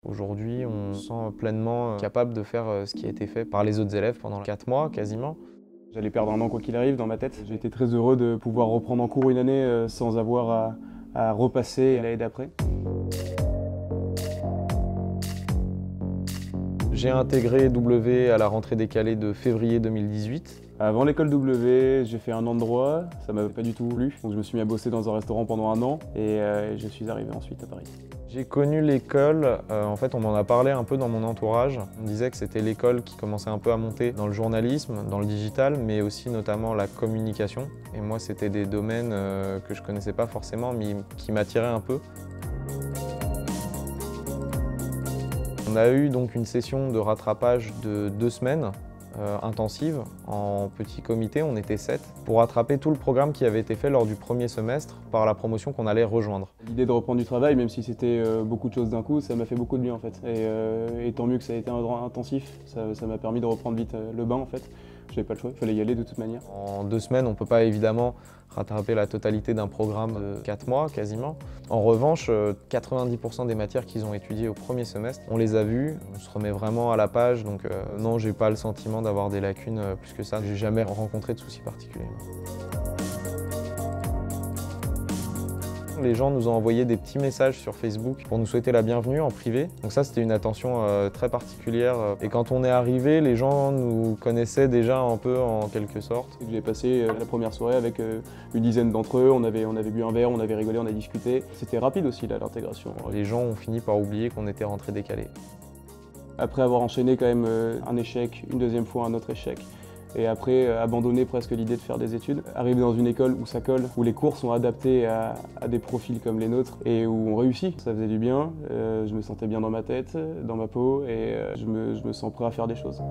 Aujourd'hui, on se sent pleinement capable de faire ce qui a été fait par les autres élèves pendant 4 mois quasiment. J'allais perdre un an quoi qu'il arrive dans ma tête. J'ai été très heureux de pouvoir reprendre en cours une année sans avoir à repasser l'année d'après. J'ai intégré W à la rentrée décalée de février 2018. Avant l'école W, j'ai fait un an de droit, ça m'avait pas du tout plu. Donc je me suis mis à bosser dans un restaurant pendant un an et je suis arrivé ensuite à Paris. J'ai connu l'école, en fait on m'en a parlé un peu dans mon entourage. On me disait que c'était l'école qui commençait un peu à monter dans le journalisme, dans le digital, mais aussi notamment la communication. Et moi c'était des domaines que je connaissais pas forcément, mais qui m'attiraient un peu. On a eu donc une session de rattrapage de 2 semaines intensive en petit comité, on était 7, pour rattraper tout le programme qui avait été fait lors du premier semestre par la promotion qu'on allait rejoindre. L'idée de reprendre du travail, même si c'était beaucoup de choses d'un coup, ça m'a fait beaucoup de bien en fait. Et tant mieux que ça a été intensif, ça m'a permis de reprendre vite le bain en fait. J'avais pas le choix, il fallait y aller de toute manière. En 2 semaines, on ne peut pas évidemment rattraper la totalité d'un programme de 4 mois quasiment. En revanche, 90% des matières qu'ils ont étudiées au premier semestre, on les a vues, on se remet vraiment à la page, donc non, j'ai pas le sentiment d'avoir des lacunes plus que ça. J'ai jamais rencontré de soucis particuliers. Les gens nous ont envoyé des petits messages sur Facebook pour nous souhaiter la bienvenue en privé. Donc ça, c'était une attention très particulière. Et quand on est arrivé, les gens nous connaissaient déjà un peu en quelque sorte. J'ai passé la première soirée avec une dizaine d'entre eux, on avait bu un verre, on avait rigolé, on a discuté. C'était rapide aussi là, l'intégration. Les gens ont fini par oublier qu'on était rentré décalé. Après avoir enchaîné quand même un échec, une deuxième fois un autre échec, et après abandonner presque l'idée de faire des études, arriver dans une école où ça colle, où les cours sont adaptés à des profils comme les nôtres et où on réussit, ça faisait du bien, je me sentais bien dans ma tête, dans ma peau et je me sens prêt à faire des choses.